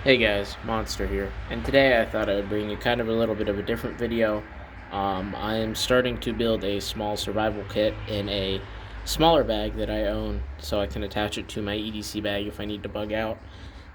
Hey guys, Monster here, and today I thought I would bring you kind of a little bit of a different video. I am starting to build a small survival kit in a smaller bag that I own so I can attach it to my EDC bag if I need to bug out.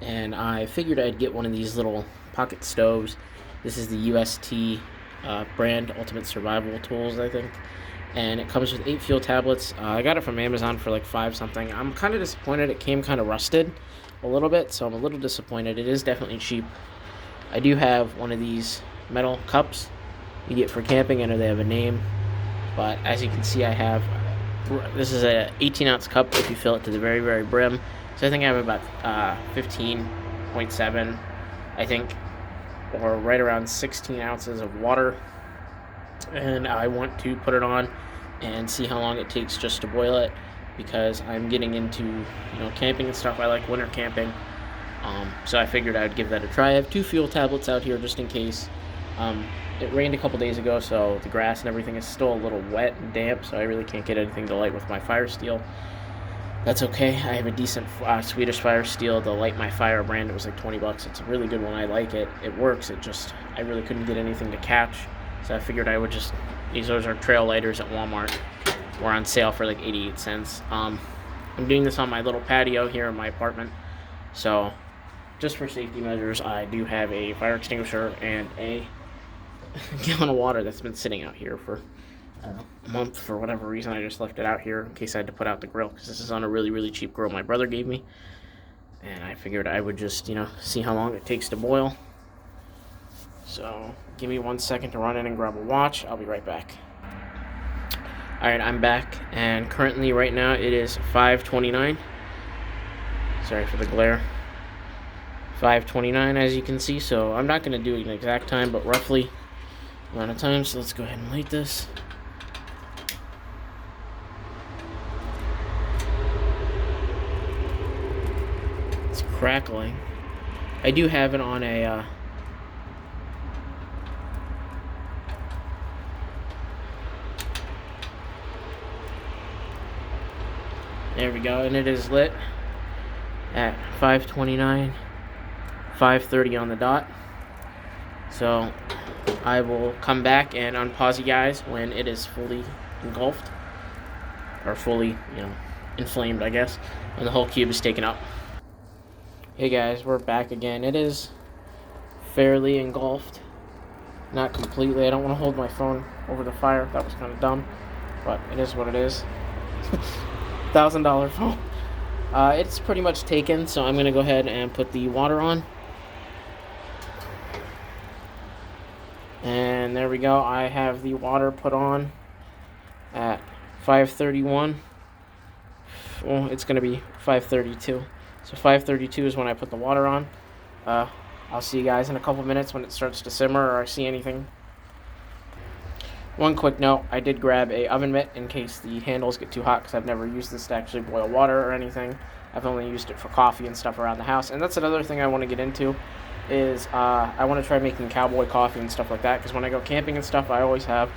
And I figured I'd get one of these little pocket stoves. This is the UST brand Ultimate Survival Tools, I think. And it comes with 8 fuel tablets. I got it from Amazon for like 5 something. I'm kind of disappointed. It came kind of rusted a little bit, so I'm a little disappointed. It is definitely cheap. I do have one of these metal cups you get for camping. I know they have a name, but as you can see, I have this is a 18-ounce cup if you fill it to the very, very brim. So I think I have about 15.7, I think, or right around 16 ounces of water. And I want to put it on and see how long it takes just to boil it, because I'm getting into camping and stuff. I like winter camping, so I figured I'd give that a try. I have 2 fuel tablets out here just in case. It rained a couple days ago, so the grass and everything is still a little wet and damp, so I really can't get anything to light with my fire steel. That's okay. I have a decent Swedish fire steel, the Light My Fire brand. It was like 20 bucks. It's a really good one. I like it. It works. I really couldn't get anything to catch, so I figured I would just. Those are trail lighters at Walmart. Were on sale for like 88 cents. I'm doing this on my little patio here in my apartment, so just for safety measures, I do have a fire extinguisher and a gallon of water that's been sitting out here for a month. For whatever reason, I just left it out here in case I had to put out the grill, because this is on a really, really cheap grill my brother gave me, and I figured I would just see how long it takes to boil. So give me 1 second to run in and grab a watch. I'll be right back. Alright, I'm back, and currently right now it is 5:29. Sorry for the glare. 5:29 as you can see, so I'm not going to do an exact time, but roughly amount of time. So let's go ahead and light this. It's crackling. I do have it on a there we go, and it is lit at 5:29, 5:30 on the dot. So I will come back and unpause you guys when it is fully engulfed, or fully, inflamed, I guess, and the whole cube is taken up. Hey guys, we're back again. It is fairly engulfed, not completely. I don't want to hold my phone over the fire. That was kind of dumb, but it is what it is. $1,000 phone. It's pretty much taken, so I'm going to go ahead and put the water on. And there we go. I have the water put on at 5:31. Well, it's going to be 5:32. So 5:32 is when I put the water on. I'll see you guys in a couple minutes when it starts to simmer or I see anything. One quick note, I did grab a oven mitt in case the handles get too hot, because I've never used this to actually boil water or anything. I've only used it for coffee and stuff around the house. And that's another thing I want to get into is I want to try making cowboy coffee and stuff like that, because when I go camping and stuff, I always have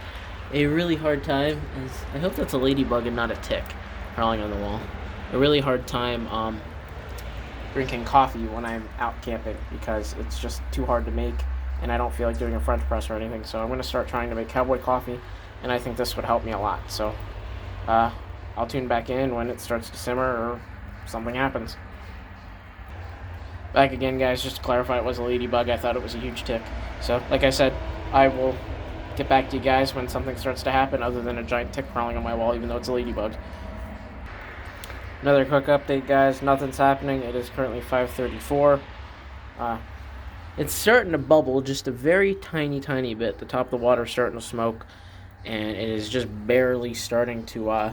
a really hard time. I hope that's a ladybug and not a tick crawling on the wall. A really hard time drinking coffee when I'm out camping, because it's just too hard to make, and I don't feel like doing a French press or anything. So I'm going to start trying to make cowboy coffee, and I think this would help me a lot. So I'll tune back in when it starts to simmer or something happens. Back again, guys, just to clarify, it was a ladybug. I thought it was a huge tick. So like I said, I will get back to you guys when something starts to happen other than a giant tick crawling on my wall, even though it's a ladybug. Another quick update, guys. Nothing's happening. It is currently 5:34. It's starting to bubble just a very tiny, tiny bit. The top of the water is starting to smoke, and it is just barely starting to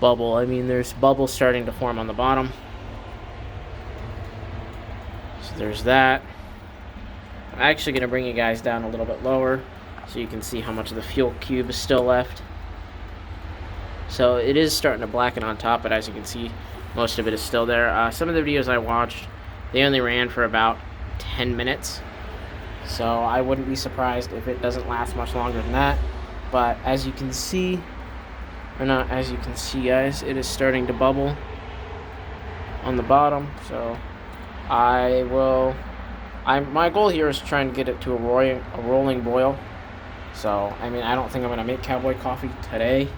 bubble. I mean, there's bubbles starting to form on the bottom. So there's that. I'm actually going to bring you guys down a little bit lower so you can see how much of the fuel cube is still left. So it is starting to blacken on top, but as you can see, most of it is still there. Some of the videos I watched, they only ran for about 10 minutes. So I wouldn't be surprised if it doesn't last much longer than that. But as you can see, or not as you can see, guys, it is starting to bubble on the bottom. So My goal here is trying to get it to a rolling boil. So, I mean, I don't think I'm going to make cowboy coffee today,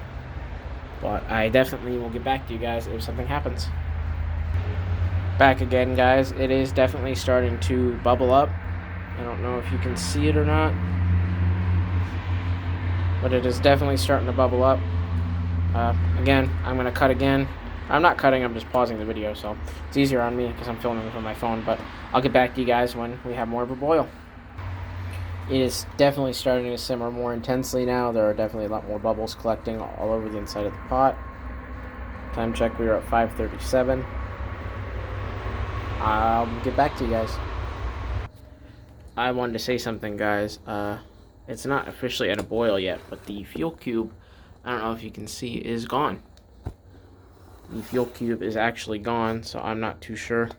but I definitely will get back to you guys if something happens. Back again, guys. It is definitely starting to bubble up. I don't know if you can see it or not, but it is definitely starting to bubble up. Again, I'm going to cut again. I'm not cutting, I'm just pausing the video, so it's easier on me because I'm filming from my phone, but I'll get back to you guys when we have more of a boil. It is definitely starting to simmer more intensely now. There are definitely a lot more bubbles collecting all over the inside of the pot. Time check, we are at 5:37. I'll get back to you guys. I wanted to say something, guys. It's not officially at a boil yet, but the fuel cube, I don't know if you can see, is gone. The fuel cube is actually gone, so I'm not too sure.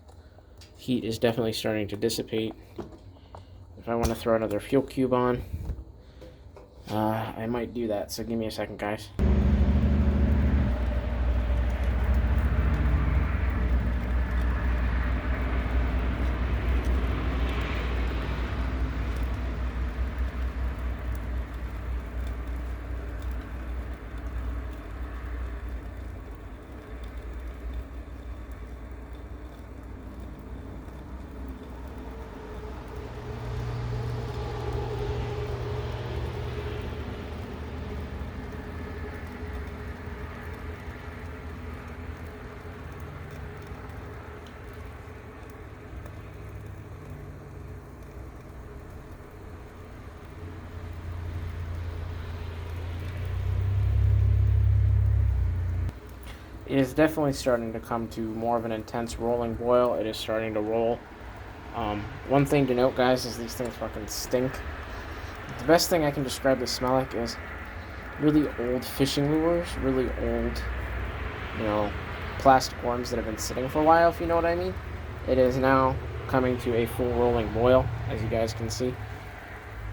Heat is definitely starting to dissipate. If I want to throw another fuel cube on, I might do that, so give me a second, guys. It is definitely starting to come to more of an intense rolling boil. It is starting to roll. One thing to note, guys, is these things fucking stink. The best thing I can describe the smell like is really old fishing lures, really old, plastic worms that have been sitting for a while, if you know what I mean. It is now coming to a full rolling boil, as you guys can see.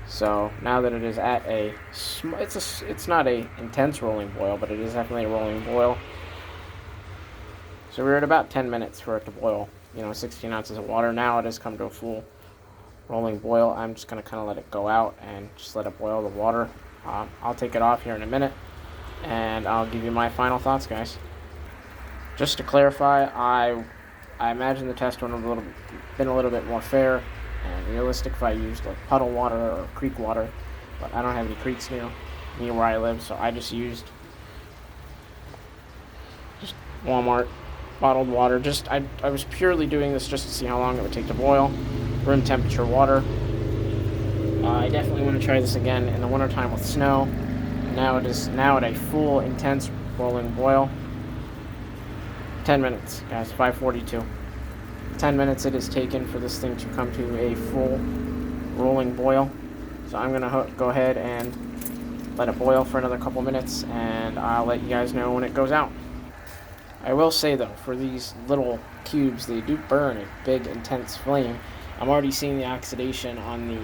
So now that it is at it's not a intense rolling boil, but it is definitely a rolling boil. So we're at about 10 minutes for it to boil, 16 ounces of water. Now it has come to a full rolling boil. I'm just going to kind of let it go out and just let it boil the water. I'll take it off here in a minute, and I'll give you my final thoughts, guys. Just to clarify, I imagine the test would have been a little bit more fair and realistic if I used like puddle water or creek water, but I don't have any creeks near where I live, so I just used Walmart bottled water. I was purely doing this just to see how long it would take to boil. Room temperature water. I definitely want to try this again in the wintertime with snow. Now it is at a full intense rolling boil. 10 minutes, guys. 5:42. 10 minutes it has taken for this thing to come to a full rolling boil. So I'm gonna go ahead and let it boil for another couple minutes, and I'll let you guys know when it goes out. I will say though, for these little cubes, they do burn a big intense flame. I'm already seeing the oxidation on the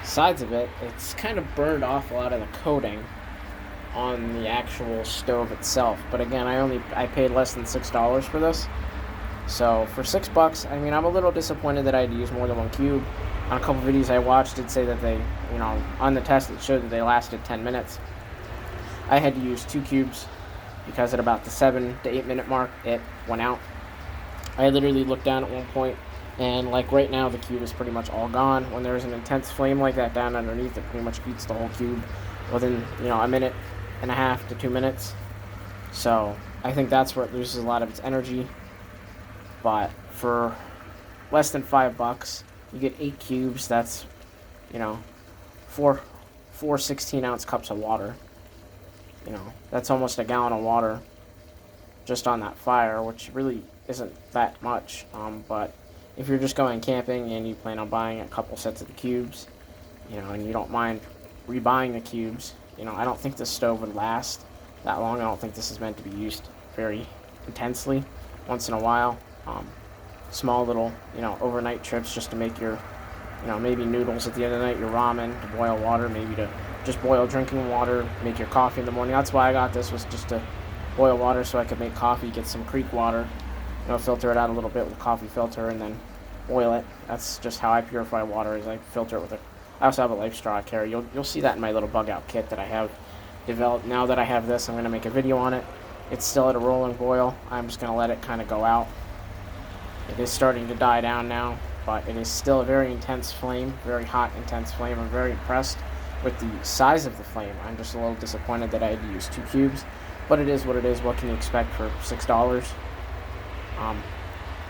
sides of it. It's kind of burned off a lot of the coating on the actual stove itself. But again, I paid less than $6 for this. So for $6, I mean, I'm a little disappointed that I had to use more than one cube. On a couple videos I watched, it say that they, on the test it showed that they lasted 10 minutes. I had to use 2 cubes because at about the 7 to 8 minute mark, it went out. I literally looked down at one point, and like right now, the cube is pretty much all gone. When there's an intense flame like that down underneath, it pretty much eats the whole cube within, a minute and a half to 2 minutes. So I think that's where it loses a lot of its energy. But for less than $5, you get 8 cubes. That's, four 16-ounce cups of water. That's almost a gallon of water just on that fire, which really isn't that much. But if you're just going camping and you plan on buying a couple sets of the cubes, and you don't mind rebuying the cubes, I don't think this stove would last that long. I don't think this is meant to be used very intensely. Once in a while, small little, overnight trips just to make your, maybe noodles at the end of the night, your ramen, to boil water, maybe to just boil drinking water, make your coffee in the morning. That's why I got this, was just to boil water so I could make coffee, get some creek water, filter it out a little bit with a coffee filter, and then boil it. That's just how I purify water, is I filter it with I also have a life straw I carry. You'll see that in my little bug out kit that I have developed. Now that I have this, I'm going to make a video on it. It's still at a rolling boil. I'm just going to let it kind of go out. It is starting to die down now, but it is still a very intense flame, very hot, intense flame. I'm very impressed with the size of the flame. I'm just a little disappointed that I had to use 2 cubes, but it is what it is. What can you expect for $6?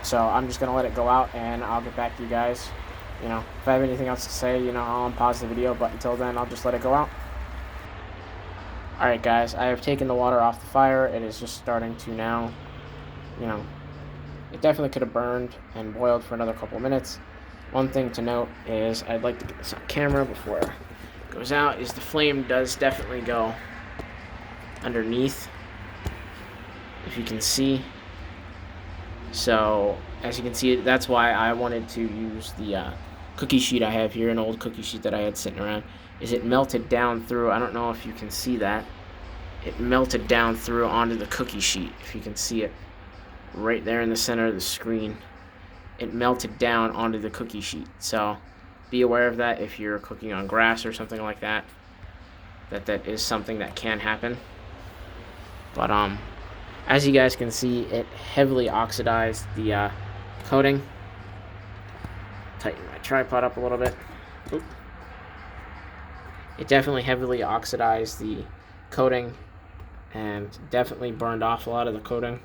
So I'm just going to let it go out, and I'll get back to you guys. You know, if I have anything else to say, you know, I'll unpause the video, but until then, I'll just let it go out. Alright guys, I have taken the water off the fire. It is just starting to now, you know, it definitely could have burned and boiled for another couple of minutes. One thing to note is, I'd like to get this on camera before it goes out, is the flame does definitely go underneath, if you can see. So, as you can see, that's why I wanted to use the cookie sheet I have here, an old cookie sheet that I had sitting around, is it melted down through. I don't know if you can see that. It melted down through onto the cookie sheet, if you can see it. Right there in the center of the screen. It melted down onto the cookie sheet. So, be aware of that if you're cooking on grass or something like that. That is something that can happen. But, as you guys can see, it heavily oxidized the coating. Tighten my tripod up a little bit. Oop. It definitely heavily oxidized the coating and definitely burned off a lot of the coating,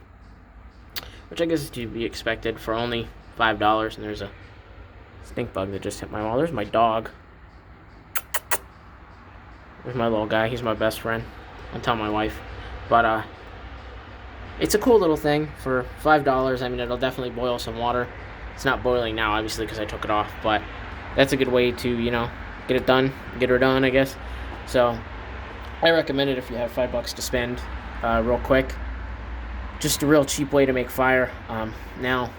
which I guess is to be expected for only $5. And there's a stink bug that just hit my wall. There's my dog. There's my little guy. He's my best friend. I'll tell my wife. But it's a cool little thing for $5. I mean, it'll definitely boil some water. It's not boiling now, obviously, because I took it off, but that's a good way to, you know, get it done, get her done, I guess. So I recommend it if you have $5 to spend real quick. Just a real cheap way to make fire. Now,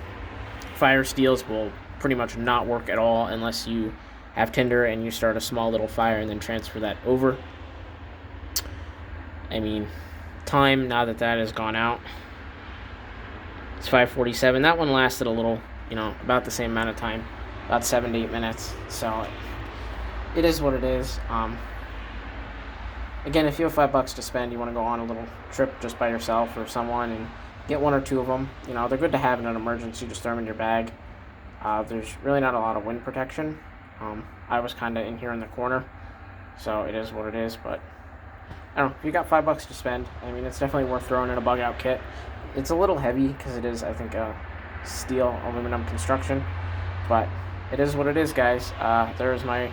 fire steels will pretty much not work at all unless you have tinder and you start a small little fire and then transfer that over. I mean, time, now that that has gone out, it's 5:47. That one lasted a little, you know, about the same amount of time, about 7 to 8 minutes. So it is what it is. Again, if you have $5 to spend, you want to go on a little trip just by yourself or someone and get 1 or 2 of them. You know, they're good to have in an emergency. Just throw them in your bag. There's really not a lot of wind protection. I was kind of in here in the corner, so it is what it is. But I don't know, if you got $5 to spend, I mean, it's definitely worth throwing in a bug out kit. It's a little heavy because it is, I think, a steel aluminum construction, but it is what it is, guys. There's my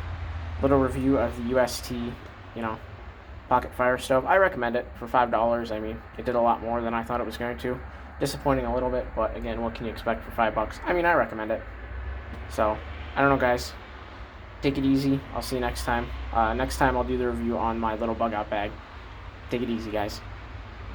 little review of the UST, you know, pocket fire stove. I recommend it for $5. I mean, it did a lot more than I thought it was going to. Disappointing a little bit, but again, what can you expect for $5? I mean, I recommend it. So, I don't know, guys. Take it easy. I'll see you next time. Next time I'll do the review on my little bug out bag. Take it easy, guys.